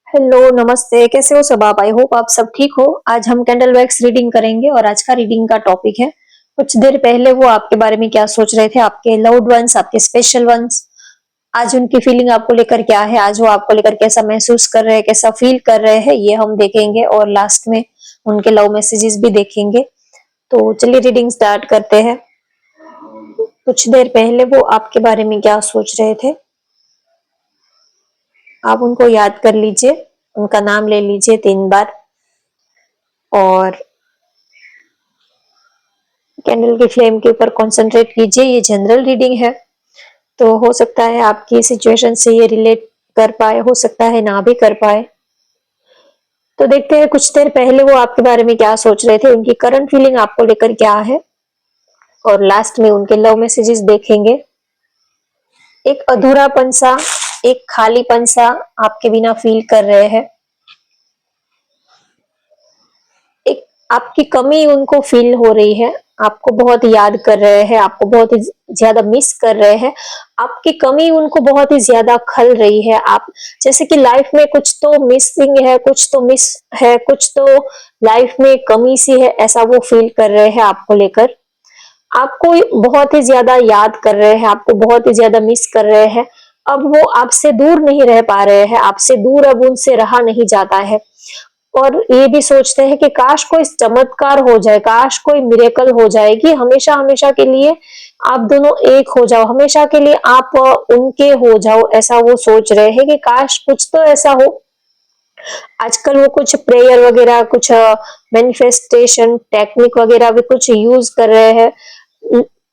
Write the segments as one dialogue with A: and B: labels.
A: Hello, नमस्ते, कैसे हो सब आप? आई होप आप सब ठीक हो। आज हम कैंडल वैक्स रीडिंग करेंगे और आज का रीडिंग का टॉपिक है, कुछ देर पहले वो आपके बारे में क्या सोच रहे थे, आपके लव्ड वंस, आपके स्पेशल वंस। आज उनकी फीलिंग आपको लेकर क्या है, आज वो आपको लेकर कैसा महसूस कर रहे हैं, कैसा फील कर रहे हैं, ये हम देखेंगे और लास्ट में उनके लव मैसेजेस भी देखेंगे। तो चलिए रीडिंग स्टार्ट करते हैं। कुछ देर पहले वो आपके बारे में क्या सोच रहे थे, आप उनको याद कर लीजिए, उनका नाम ले लीजिए 3 बार और कैंडल की फ्लेम के ऊपर कंसंट्रेट कीजिए। ये जनरल रीडिंग है, तो हो सकता है आपकी सिचुएशन से ये रिलेट कर पाए, हो सकता है ना भी कर पाए। तो देखते हैं कुछ देर पहले वो आपके बारे में क्या सोच रहे थे, उनकी करंट फीलिंग आपको लेकर क्या है और लास्ट में उनके लव मैसेजेस देखेंगे। एक अधूरापन सा, एक खालीपन सा आपके बिना फील कर रहे हैं, एक आपकी कमी उनको फील हो रही है, आपको बहुत याद कर रहे हैं, आपको बहुत ही ज्यादा मिस कर रहे हैं, आपकी कमी उनको बहुत ही ज्यादा खल रही है। आप जैसे कि लाइफ में कुछ तो मिसिंग है, कुछ तो मिस है, कुछ तो लाइफ में कमी सी है, ऐसा वो फील कर रहे हैं आपको लेकर। आपको बहुत ही ज्यादा याद कर रहे हैं, आपको बहुत ही ज्यादा मिस कर रहे हैं। अब वो आपसे दूर नहीं रह पा रहे हैं, आपसे दूर अब उनसे रहा नहीं जाता है और ये भी सोचते हैं कि काश कोई चमत्कार हो जाए, काश कोई मिरेकल हो जाए कि हमेशा हमेशा के लिए आप दोनों एक हो जाओ, हमेशा के लिए आप उनके हो जाओ। ऐसा वो सोच रहे हैं कि काश कुछ तो ऐसा हो। आजकल वो कुछ प्रेयर वगैरह, कुछ मैनिफेस्टेशन टेक्निक वगैरह भी कुछ यूज कर रहे हैं।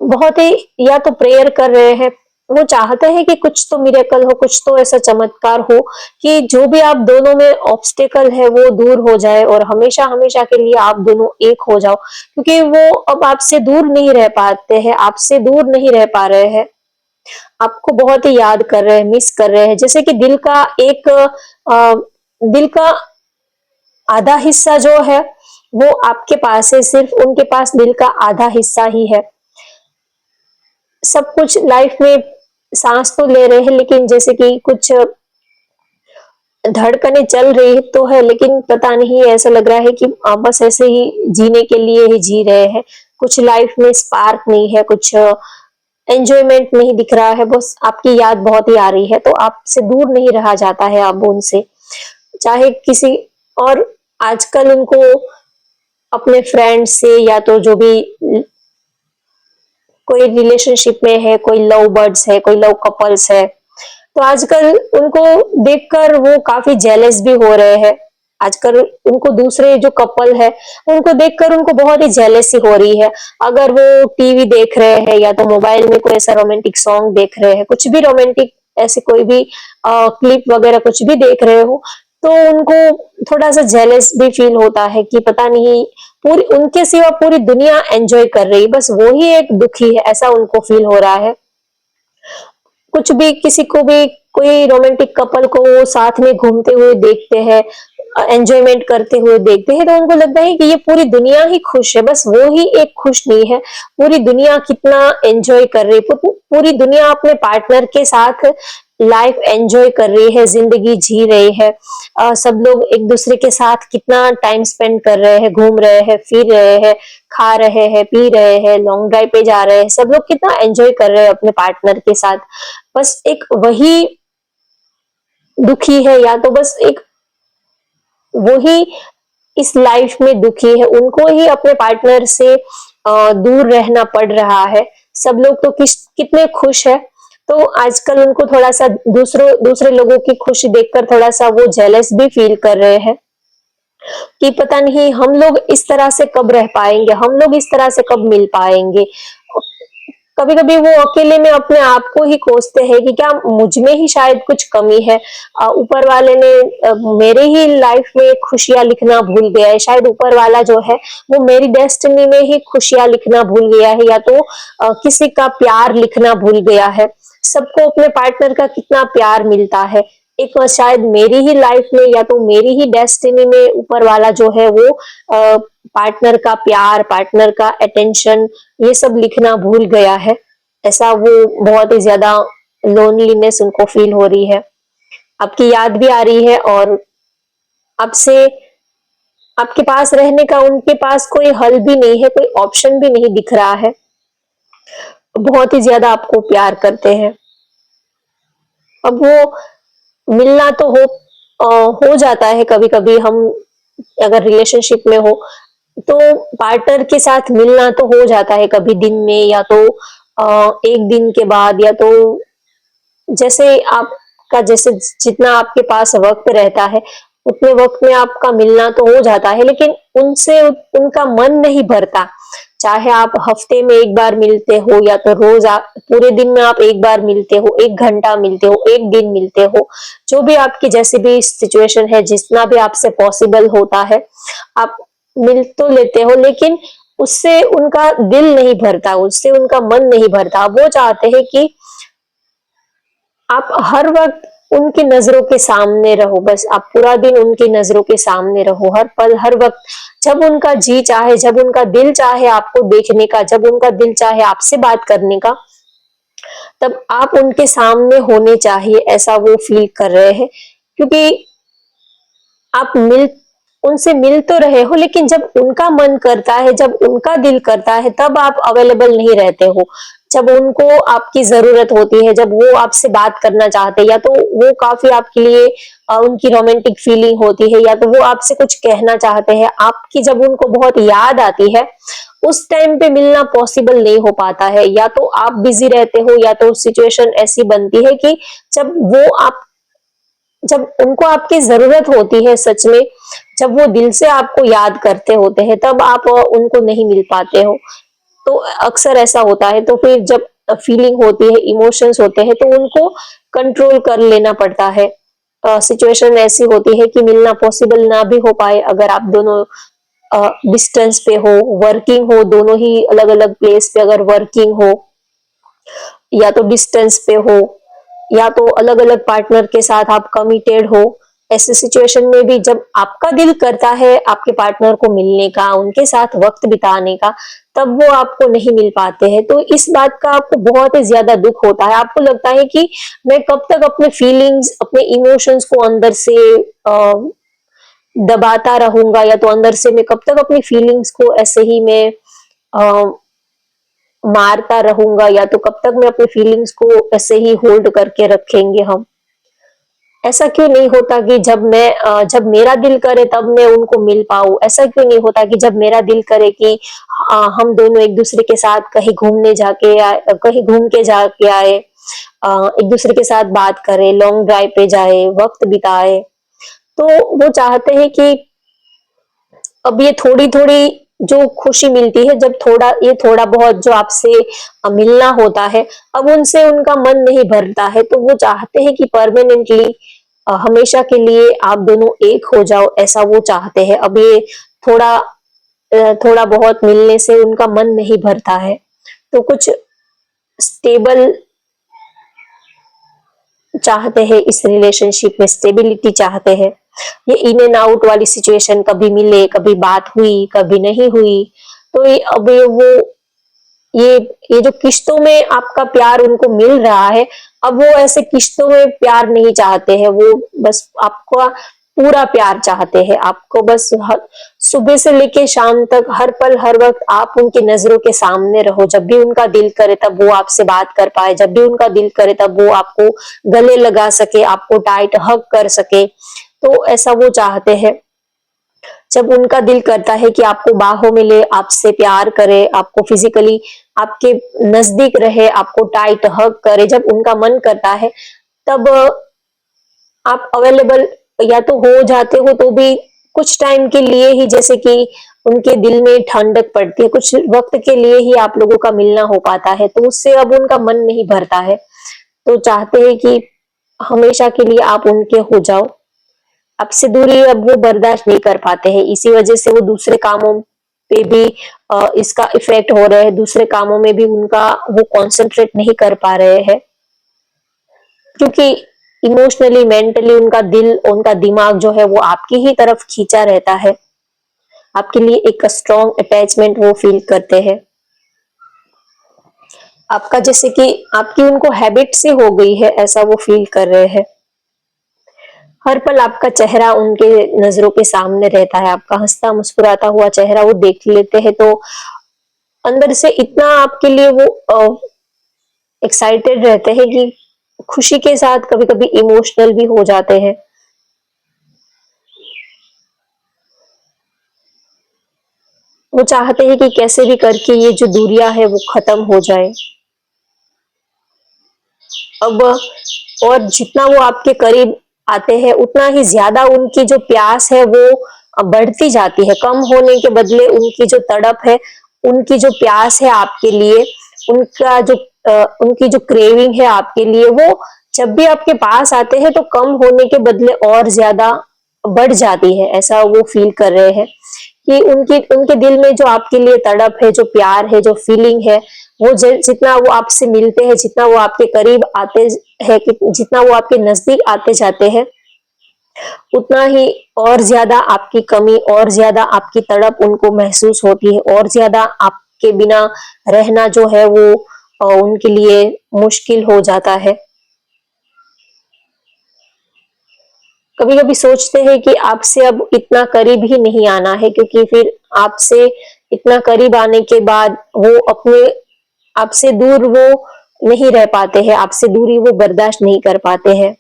A: बहुत ही या तो प्रेयर कर रहे हैं, वो चाहते हैं कि कुछ तो मिरेकल हो, कुछ तो ऐसा चमत्कार हो कि जो भी आप दोनों में ऑब्स्टेकल है वो दूर हो जाए और हमेशा हमेशा के लिए आप दोनों एक हो जाओ, क्योंकि वो अब आपसे दूर नहीं रह पाते हैं, आपसे दूर नहीं रह पा रहे हैं, आपको बहुत ही याद कर रहे हैं, मिस कर रहे हैं। जैसे कि दिल का आधा हिस्सा जो है वो आपके पास है, सिर्फ उनके पास दिल का आधा हिस्सा ही है। सब कुछ लाइफ में सांस तो ले रहे हैं, लेकिन जैसे कि कुछ धड़कने चल रही तो है, लेकिन पता नहीं, ऐसा लग रहा है कि बस ऐसे ही जीने के लिए ही जी रहे हैं। कुछ लाइफ में स्पार्क नहीं है, कुछ एंजॉयमेंट नहीं दिख रहा है, बस आपकी याद बहुत ही आ रही है, तो आपसे दूर नहीं रहा जाता है अब उनसे, चाहे किसी और। आजकल उनको अपने फ्रेंड से या तो जो भी कोई रिलेशनशिप में है, कोई लव बर्ड्स है, कोई लव कपल्स है, तो आजकल उनको देखकर वो काफी जेलस भी हो रहे हैं। आजकल उनको दूसरे जो कपल है उनको देखकर उनको बहुत ही जेलसी हो रही है। अगर वो टीवी देख रहे हैं या तो मोबाइल में कोई ऐसा रोमांटिक सॉन्ग देख रहे हैं, कुछ भी रोमांटिक ऐसे कोई भी क्लिप वगैरह कुछ भी देख रहे हो, तो उनको थोड़ा सा जेलस भी फील होता है कि पता नहीं, पूरी उनके सिवा पूरी दुनिया एंजॉय कर रही, बस वो ही एक दुखी है, ऐसा उनको फील हो रहा है। कुछ भी किसी को भी कोई रोमांटिक कपल को वो साथ में घूमते हुए देखते हैं, एंजॉयमेंट करते हुए देखते हैं, तो उनको लगता है कि ये पूरी दुनिया ही खुश है, बस वो ही एक खुश नहीं है। पूरी दुनिया कितना एंजॉय कर रही है, पूरी दुनिया अपने पार्टनर के साथ लाइफ एंजॉय कर रही है, जिंदगी जी रही है। सब लोग एक दूसरे के साथ कितना टाइम स्पेंड कर रहे हैं, घूम रहे हैं, फिर रहे हैं, खा रहे हैं, पी रहे हैं, लॉन्ग ड्राइव पे जा रहे हैं, सब लोग कितना एंजॉय कर रहे हैं अपने पार्टनर के साथ। बस एक वही दुखी है, या तो बस एक वही इस लाइफ में दुखी है, उनको ही अपने पार्टनर से दूर रहना पड़ रहा है। सब लोग तो कितने खुश है, तो आजकल उनको थोड़ा सा दूसरे दूसरे लोगों की खुशी देखकर थोड़ा सा वो जेलस भी फील कर रहे हैं कि पता नहीं हम लोग इस तरह से कब रह पाएंगे, हम लोग इस तरह से कब मिल पाएंगे। कभी कभी वो अकेले में अपने आप को ही कोसते हैं कि क्या मुझ में ही शायद कुछ कमी है, ऊपर वाले ने मेरे ही लाइफ में खुशियां लिखना भूल गया है, शायद ऊपर वाला जो है वो मेरी डेस्टिनी में ही खुशियां लिखना भूल गया है, या तो किसी का प्यार लिखना भूल गया है। सबको अपने पार्टनर का कितना प्यार मिलता है, एक शायद मेरी ही लाइफ में या तो मेरी ही डेस्टिनी में ऊपर वाला जो है वो पार्टनर का प्यार, पार्टनर का अटेंशन, ये सब लिखना भूल गया है। ऐसा वो बहुत ही ज्यादा लोनलीनेस उनको फील हो रही है, आपकी याद भी आ रही है और आपसे आपके पास रहने का उनके पास कोई हल भी नहीं है, कोई ऑप्शन भी नहीं दिख रहा है। बहुत ही ज़्यादा आपको प्यार करते हैं। अब वो मिलना तो हो जाता है कभी-कभी, हम अगर रिलेशनशिप में हो, तो पार्टनर के साथ मिलना तो हो जाता है कभी दिन में, या तो 1 दिन के बाद, या तो जैसे जितना आपके पास वक़्त रहता है, उतने वक़्त में आपका मिलना तो हो जाता है, लेकिन उनसे उनका मन नहीं भरता। चाहे आप हफ्ते में 1 बार मिलते हो, या तो रोज़ आप पूरे दिन में आप 1 बार मिलते हो, 1 घंटा मिलते हो, 1 दिन मिलते हो, जो भी आपकी जैसी भी सिचुएशन है, जितना भी आपसे पॉसिबल होता है, आप मिल तो लेते हो, लेकिन उससे उनका दिल नहीं भरता, उससे उनका मन नहीं भरता। वो चाहते हैं कि आप हर वक़्त उनकी नज़रों के सामने रहो, बस आप पूरा दिन उनकी नज़रों के सामने रहो, हर पल, हर वक़्त। जब उनका जी चाहे, जब उनका दिल चाहे आपको देखने का, जब उनका दिल चाहे आपसे बात करने का, तब आप उनके सामने होने चाहिए, ऐसा वो फ़ील कर रहे हैं। क्योंकि आप उनसे मिल तो रहे हो, लेकिन जब उनका मन करता है, जब उनका दिल करता है, तब आप अवेलेबल नहीं रहते हो। जब उनको आपकी ज़रूरत होती है, जब वो आपसे बात करना चाहते हैं, या तो वो काफ़ी आपके लिए उनकी रोमांटिक फीलिंग होती है, या तो वो आपसे कुछ कहना चाहते हैं, आपकी जब उनको बहुत याद आती है, उस टाइम पे मिलना पॉसिबल नहीं हो पाता है। या तो आप बिज़ी रहते हो, या तो सिचुएशन ऐसी बनती है कि जब वो आप जब उनको आपकी ज़रूरत होती है सच में, जब वो दिल से आपको याद करते होते हैं, तब आप उनको नहीं मिल पाते हो। तो अक्सर ऐसा होता है, तो फिर जब फीलिंग होती है, इमोशंस होते हैं, तो उनको कंट्रोल कर लेना पड़ता है। सिचुएशन ऐसी होती है कि मिलना पॉसिबल ना भी हो पाए, अगर आप दोनों डिस्टेंस पे हो, वर्किंग हो, दोनों ही अलग-अलग प्लेस पे अगर वर्किंग हो, या तो डिस्टेंस पे हो, या तो अलग-अलग पार्टनर के साथ आप कमिटेड हो, ऐसे सिचुएशन में भी जब आपका दिल करता है आपके पार्टनर को मिलने का, उनके साथ वक़्त बिताने का, तब वो आपको नहीं मिल पाते हैं। तो इस बात का आपको बहुत ही ज़्यादा दुःख होता है। आपको लगता है कि मैं कब तक अपने फीलिंग्स, अपने इमोशंस को अंदर से अ, दबाता रहूँगा, या तो अंदर से मैं कब तक अपनी फीलिंग्स को ऐसे ही मैं अ, मारता रहूँगा, या तो कब तक मैं अपनी फीलिंग्स को ऐसे ही होल्ड करके रखेंगे हम। ऐसा क्यों नहीं होता कि जब मेरा दिल करे तब मैं उनको मिल पाऊँ? ऐसा क्यों नहीं होता कि जब मेरा दिल करे कि हम दोनों एक-दूसरे के साथ कहीं घूम के जाके आए, एक-दूसरे के साथ बात करें, लॉन्ग ड्राइव पे जाएँ, वक़्त बिताएँ। तो वो चाहते हैं कि अब ये थोड़ी-थोड़ी जो खुशी मिलती है, जब थोड़ा बहुत जो आपसे मिलना होता है, अब उनसे उनका मन नहीं भरता है, तो वो चाहते हैं कि परमानेंटली हमेशा के लिए आप दोनों एक हो जाओ, ऐसा वो चाहते हैं। अब ये थोड़ा बहुत मिलने से उनका मन नहीं भरता है, तो कुछ स्टेबल चाहते हैं, इस रिलेशनशिप में स्टेबिलिटी चाहते हैं। ये इन एंड आउट वाली सिचुएशन, कभी मिले, कभी बात हुई, कभी नहीं हुई, तो ये अब ये ये जो किश्तों में आपका प्यार उनको मिल रहा है, अब वो ऐसे किश्तों में प्यार नहीं चाहते हैं, वो बस आपका पूरा प्यार चाहते हैं। आपको बस सुबह से लेके शाम तक, हर पल, हर वक़्त आप उनकी नज़रों के सामने रहो। जब भी उनका दिल करे तब वो आपसे बात कर पाए, जब भी उनका दिल करे तब वो आपको गले लगा सके, आपको टाइट हग कर सके, तो ऐसा वो चाहते हैं। जब उनका दिल करता है कि आपको बाहों में ले, आपसे प्यार करे, आपको फिजिकली आपके नजदीक रहे, आपको टाइट हग करे, जब उनका मन करता है, तब आप अवेलेबल या तो हो जाते हो, तो भी कुछ टाइम के लिए ही, जैसे कि उनके दिल में ठंडक पड़ती है, कुछ वक्त के लिए ही आप लोगों का मिलना हो पाता है, तो उससे अब उनका मन नहीं भरता है। तो चाहते हैं कि हमेशा के लिए आप उनके हो जाओ। आपसे दूरी अब वो बर्दाश्त नहीं कर पाते हैं, इसी वजह से वो दूसरे कामों पे भी इसका इफेक्ट हो रहा है, दूसरे कामों में भी उनका वो कंसंट्रेट नहीं कर पा रहे हैं, क्योंकि इमोशनली, मेंटली उनका दिल, उनका दिमाग जो है वो आपकी ही तरफ खींचा रहता है। आपके लिए एक स्ट्रॉन्ग अटैचमेंट वो फील करते हैं। आपका जैसे कि आपकी उनको हैबिट सी हो गई है, ऐसा वो फील कर रहे हैं। हर पल आपका चेहरा उनके नजरों के सामने रहता है, आपका हंसता मुस्कुराता हुआ चेहरा वो देख लेते हैं तो अंदर से इतना आपके लिए वो एक्साइटेड रहते हैं कि खुशी के साथ कभी-कभी इमोशनल भी हो जाते हैं। वो चाहते हैं कि कैसे भी करके ये जो दूरियां है वो खत्म हो जाए। अब और जितना वो आपके करीब आते हैं उतना ही ज्यादा उनकी जो प्यास है वो बढ़ती जाती है। कम होने के बदले उनकी जो तड़प है, उनकी जो प्यास है आपके लिए, उनका जो उनकी जो क्रेविंग है आपके लिए, वो जब भी आपके पास आते हैं तो कम होने के बदले और ज्यादा बढ़ जाती है। ऐसा वो फील कर रहे हैं कि उनकी उनके दिल में जो आपके लिए तड़प है, जो प्यार है, जो फीलिंग है, वो जितना वो आपसे मिलते हैं, जितना वो आपके करीब आते हैं, जितना वो आपके नजदीक आते जाते हैं, उतना ही और ज्यादा आपकी कमी और ज्यादा आपकी तड़प उनको महसूस होती है और ज्यादा आपके बिना रहना जो है वो उनके लिए मुश्किल हो जाता है। कभी कभी सोचते हैं कि आपसे अब इतना करीब ही नहीं आना है, क्योंकि फिर आपसे इतना करीब आने के बाद वो अपने आपसे दूर वो नहीं रह पाते हैं, आपसे दूरी वो बर्दाश्त नहीं कर पाते हैं।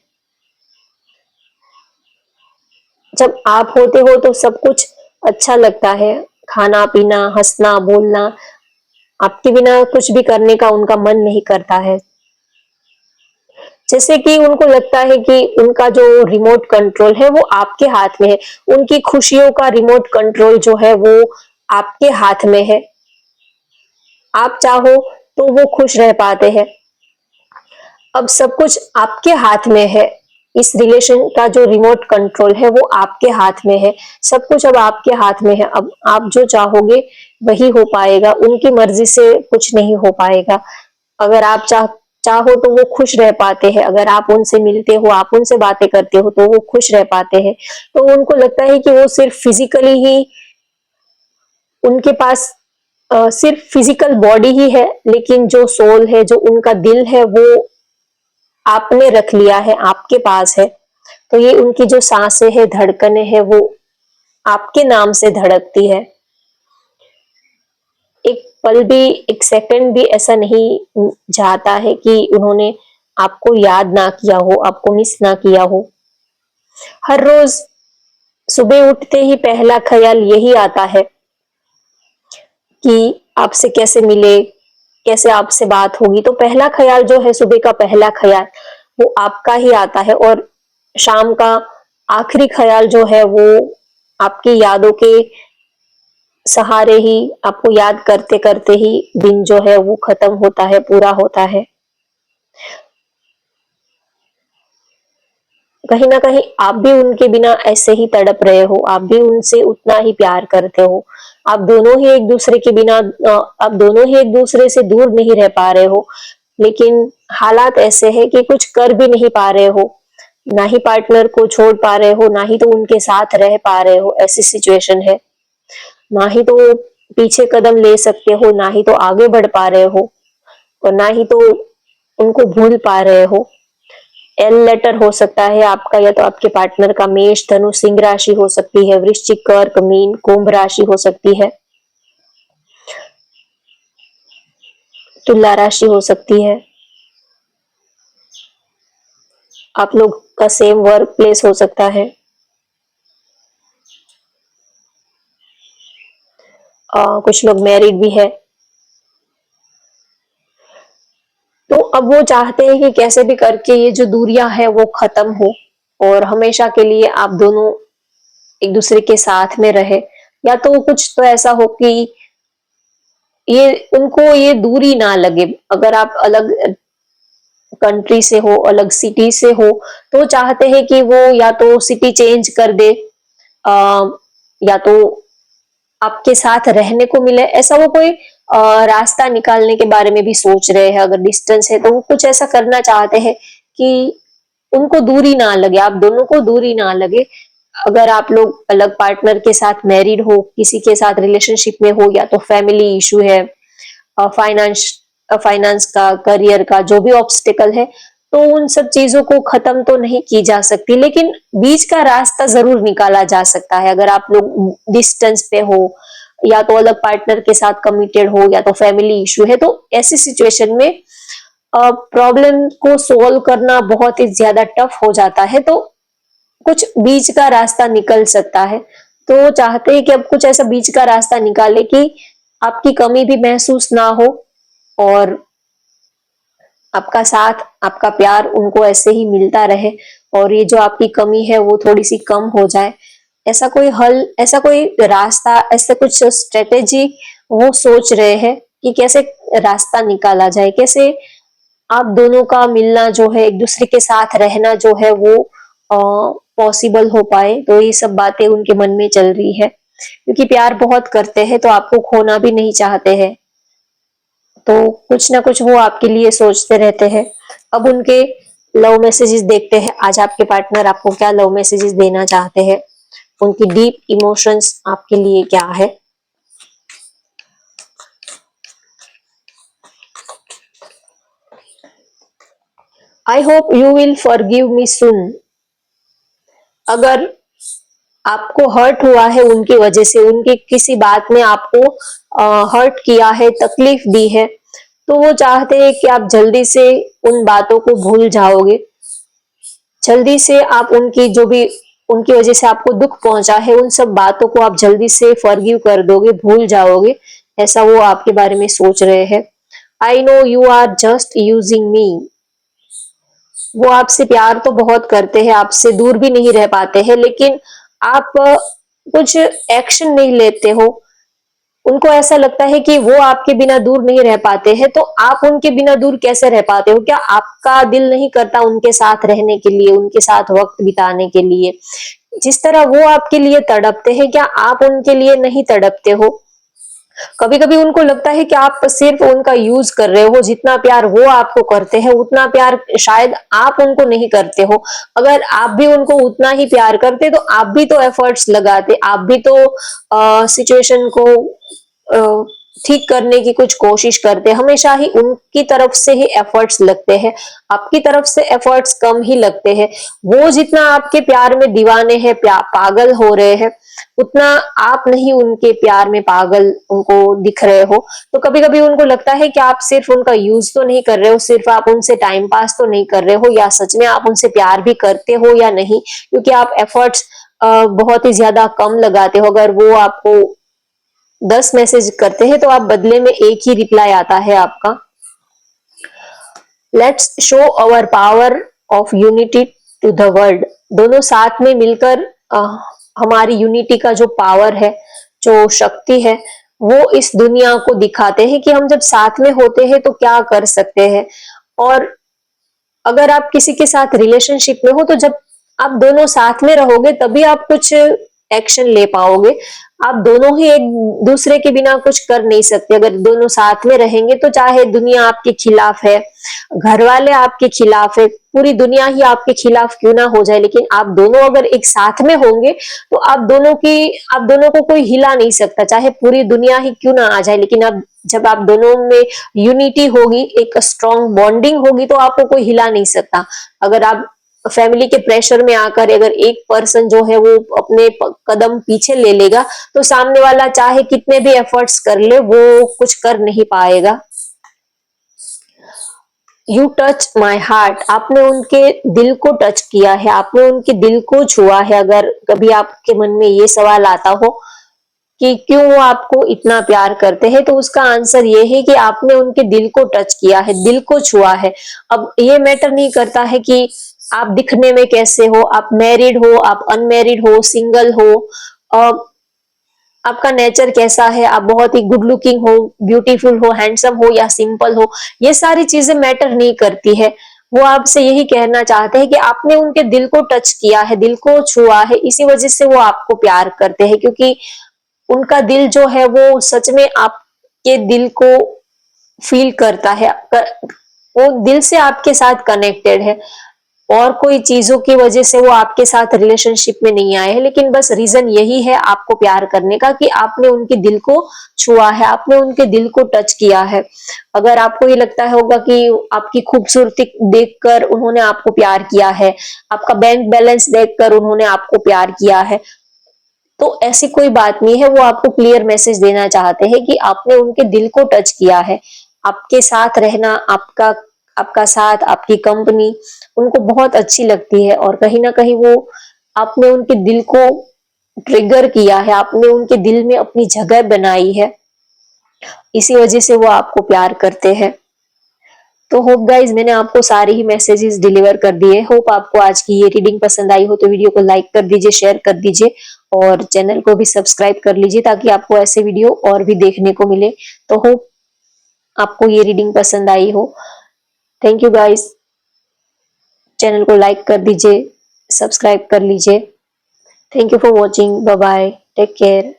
A: जब आप होते हो तो सब कुछ अच्छा लगता है, खाना पीना हंसना बोलना, आपके बिना कुछ भी करने का उनका मन नहीं करता है। जैसे कि उनको लगता है कि उनका जो रिमोट कंट्रोल है वो आपके हाथ में है, उनकी खुशियों का रिमोट कंट्रोल जो है वो आपके हाथ में है। आप चाहो तो वो खुश रह पाते हैं। अब सब कुछ आपके हाथ में है। इस रिलेशन का जो रिमोट कंट्रोल है वो आपके हाथ में है। सब कुछ अब आपके हाथ में है। अब आप जो चाहोगे वही हो पाएगा, उनकी मर्जी से कुछ नहीं हो पाएगा। अगर आप चाहो तो वो खुश रह पाते हैं, अगर आप उनसे मिलते हो, आप उनसे बातें करते हो तो वो खुश रह पाते हैं। तो उनको लगता है कि वो सिर्फ फिजिकली ही उनके पास सिर्फ फिजिकल बॉडी ही है, लेकिन जो सोल है, जो उनका दिल है, वो आपने रख लिया है, आपके पास है। तो ये उनकी जो सांसें है, धड़कनें है, वो आपके नाम से धड़कती है। एक पल भी, एक सेकंड भी ऐसा नहीं जाता है कि उन्होंने आपको याद ना किया हो, आपको मिस ना किया हो। हर रोज सुबह उठते ही पहला ख्याल यही आता है कि आपसे कैसे मिले, कैसे आपसे बात होगी। तो पहला ख्याल जो है, सुबह का पहला ख्याल वो आपका ही आता है, और शाम का आखिरी ख्याल जो है वो आपकी यादों के सहारे ही, आपको याद करते करते ही दिन जो है वो खत्म होता है, पूरा होता है। कहीं ना कहीं आप भी उनके बिना ऐसे ही तड़प रहे हो, आप भी उनसे उतना ही प्यार करते हो। आप दोनों ही एक दूसरे के बिना आप दोनों ही एक दूसरे से दूर नहीं रह पा रहे हो, लेकिन हालात ऐसे हैं कि कुछ कर भी नहीं पा रहे हो। ना ही पार्टनर को छोड़ पा रहे हो, ना ही तो उनके साथ रह पा रहे हो, ऐसी सिचुएशन है। ना ही तो पीछे कदम ले सकते हो, ना ही तो आगे बढ़ पा रहे हो, और ना ही तो उनको भूल पा रहे हो। एल लेटर हो सकता है आपका, या तो आपके पार्टनर का मेष धनु सिंह राशि हो सकती है, वृश्चिक कर्क मीन कुंभ राशि हो सकती है, तुला राशि हो सकती है, आप लोग का सेम वर्क प्लेस हो सकता है। कुछ लोग मैरिड भी है। तो अब वो चाहते हैं कि कैसे भी करके ये जो दूरियां है वो खत्म हो, और हमेशा के लिए आप दोनों एक दूसरे के साथ में रहे। या तो कुछ तो ऐसा हो कि ये उनको ये दूरी ना लगे। अगर आप अलग कंट्री से हो, अलग सिटी से हो, तो चाहते हैं कि वो या तो सिटी चेंज कर दे, या तो आपके साथ रहने को मिले। ऐसा वो कोई रास्ता निकालने के बारे में भी सोच रहे हैं। अगर डिस्टेंस है तो वो कुछ ऐसा करना चाहते हैं कि उनको दूरी ना लगे, आप दोनों को दूरी ना लगे। अगर आप लोग अलग पार्टनर के साथ मैरिड हो, किसी के साथ रिलेशनशिप में हो, या तो फैमिली इशू है, फाइनेंस फाइनेंस का, करियर का जो भी ऑब्स्टिकल है, तो उन सब चीजों को खत्म तो नहीं की जा सकती, लेकिन बीच का रास्ता जरूर निकाला जा सकता है। अगर आप लोग डिस्टेंस पे हो, या तो अलग पार्टनर के साथ कमिटेड हो, या तो फैमिली इशू है, तो ऐसी सिचुएशन में प्रॉब्लम को सोल्व करना बहुत ही ज्यादा टफ हो जाता है। तो कुछ बीच का रास्ता निकल सकता है। तो वो चाहते हैं कि अब कुछ ऐसा बीच का रास्ता निकाले कि आपकी कमी भी महसूस ना हो, और आपका साथ, आपका प्यार उनको ऐसे ही मिलता रहे, और ये जो आपकी कमी है वो थोड़ी सी कम हो जाए। ऐसा कोई हल, ऐसा कोई रास्ता, ऐसा कुछ स्ट्रेटेजी वो सोच रहे हैं कि कैसे रास्ता निकाला जाए, कैसे आप दोनों का मिलना जो है, एक दूसरे के साथ रहना जो है वो पॉसिबल हो पाए। तो ये सब बातें उनके मन में चल रही है, क्योंकि प्यार बहुत करते हैं तो आपको खोना भी नहीं चाहते हैं। तो कुछ ना कुछ वो आपके लिए सोचते रहते हैं। अब उनके लव मैसेजेस देखते हैं, आज आपके पार्टनर आपको क्या लव मैसेजेस देना चाहते हैं, उनकी डीप इमोशंस आपके लिए क्या है। I hope you will forgive me soon. अगर आपको हर्ट हुआ है उनकी वजह से, उनकी किसी बात ने आपको हर्ट किया है, तकलीफ दी है, तो वो चाहते हैं कि आप जल्दी से उन बातों को भूल जाओगे, जल्दी से आप उनकी जो भी, उनकी वजह से आपको दुख पहुंचा है, उन सब बातों को आप जल्दी से फॉरगिव कर दोगे, भूल जाओगे। ऐसा वो आपके बारे में सोच रहे हैं। I know you are just using me. वो आपसे प्यार तो बहुत करते हैं, आपसे दूर भी नहीं रह पाते हैं, लेकिन आप कुछ एक्शन नहीं लेते हो। उनको ऐसा लगता है कि वो आपके बिना दूर नहीं रह पाते हैं, तो आप उनके बिना दूर कैसे रह पाते हो? क्या आपका दिल नहीं करता उनके साथ रहने के लिए, उनके साथ वक्त बिताने के लिए? जिस तरह वो आपके लिए तड़पते हैं, क्या आप उनके लिए नहीं तड़पते हो? कभी कभी उनको लगता है कि आप सिर्फ उनका यूज कर रहे हो, जितना प्यार वो आपको करते हैं उतना प्यार शायद आप उनको नहीं करते हो। अगर आप भी उनको उतना ही प्यार करते तो आप भी तो एफर्ट्स लगाते, आप भी तो सिचुएशन को ठीक करने की कुछ कोशिश करते। हमेशा ही उनकी तरफ से ही एफर्ट्स लगते हैं, आपकी तरफ से एफर्ट्स कम ही लगते हैं। वो जितना आपके प्यार में दीवाने हैं, पागल हो रहे हैं, उतना आप नहीं उनके प्यार में पागल उनको दिख रहे हो। तो कभी कभी उनको लगता है कि आप सिर्फ उनका यूज तो नहीं कर रहे हो, सिर्फ आप उनसे टाइम पास तो नहीं कर रहे हो, या सच में आप उनसे प्यार भी करते हो या नहीं, क्योंकि आप एफर्ट्स बहुत ही ज्यादा कम लगाते हो। अगर वो आपको 10 मैसेज करते हैं तो आप बदले में एक ही रिप्लाई आता है आपका। Let's show our power of unity to the world. दोनों साथ में मिलकर हमारी यूनिटी का जो पावर है, जो शक्ति है, वो इस दुनिया को दिखाते हैं कि हम जब साथ में होते हैं तो क्या कर सकते हैं। और अगर आप किसी के साथ रिलेशनशिप में हो, तो जब आप दोनों साथ में रहोगे तभी आप कुछ एक्शन ले पाओगे। आप दोनों ही एक दूसरे के बिना कुछ कर नहीं सकते। अगर दोनों साथ में रहेंगे तो चाहे दुनिया आपके खिलाफ है, घर वाले आपके खिलाफ है, पूरी दुनिया ही आपके खिलाफ क्यों ना हो जाए, लेकिन आप दोनों अगर एक साथ में होंगे तो आप दोनों को कोई हिला नहीं सकता। चाहे पूरी दुनिया ही क्यों ना आ जाए, लेकिन अब जब आप दोनों में यूनिटी होगी, एक स्ट्रॉन्ग बॉन्डिंग होगी, तो आपको कोई हिला नहीं सकता। अगर आप फैमिली के प्रेशर में आकर अगर एक पर्सन जो है वो अपने कदम पीछे ले लेगा, तो सामने वाला चाहे कितने भी एफर्ट्स कर ले, वो कुछ कर नहीं पाएगा। You touch my heart. आपने उनके दिल को टच किया है, आपने उनके दिल को छुआ है। अगर कभी आपके मन में ये सवाल आता हो कि क्यों वो आपको इतना प्यार करते हैं, तो उसका आंसर ये है कि आपने उनके दिल को टच किया है, दिल को छुआ है। अब ये मैटर नहीं करता है कि आप दिखने में कैसे हो, आप मैरिड हो, आप अनमैरिड हो, सिंगल हो, आपका नेचर कैसा है, आप बहुत ही गुड लुकिंग हो, ब्यूटीफुल हो, हैंडसम हो या सिंपल हो, ये सारी चीजें मैटर नहीं करती है। वो आपसे यही कहना चाहते हैं कि आपने उनके दिल को टच किया है, दिल को छुआ है, इसी वजह से वो आपको प्यार करते हैं, क्योंकि उनका दिल जो है वो सच में आपके दिल को फील करता है, वो दिल से आपके साथ कनेक्टेड है। और कोई चीजों की वजह से वो आपके साथ रिलेशनशिप में नहीं आए हैं, लेकिन बस रीजन यही है आपको प्यार करने का कि आपने उनके दिल को छुआ है, आपने उनके दिल को टच किया है। अगर आपको ये लगता होगा कि आपकी खूबसूरती देखकर उन्होंने आपको प्यार किया है, आपका बैंक बैलेंस देखकर उन्होंने आपको प्यार किया है, तो ऐसी कोई बात नहीं है। वो आपको क्लियर मैसेज देना चाहते हैं कि आपने उनके दिल को टच किया है। आपके साथ रहना, आपका आपका साथ, आपकी कंपनी उनको बहुत अच्छी लगती है और कहीं ना कहीं वो आपने उनके दिल को ट्रिगर किया है, आपने उनके दिल में अपनी जगह बनाई है, इसी वजह से वो आपको प्यार करते हैं। तो होप गाइज मैंने आपको सारे ही मैसेजेस डिलीवर कर दिए। होप आपको आज की ये रीडिंग पसंद आई हो, तो वीडियो को लाइक कर दीजिए, शेयर कर दीजिए और चैनल को भी सब्सक्राइब कर लीजिए ताकि आपको ऐसे वीडियो और भी देखने को मिले। तो होप आपको ये रीडिंग पसंद आई हो। Thank you guys. चैनल को लाइक कर दीजिए, सब्सक्राइब कर लीजिए। Thank you for watching. Bye bye, take care.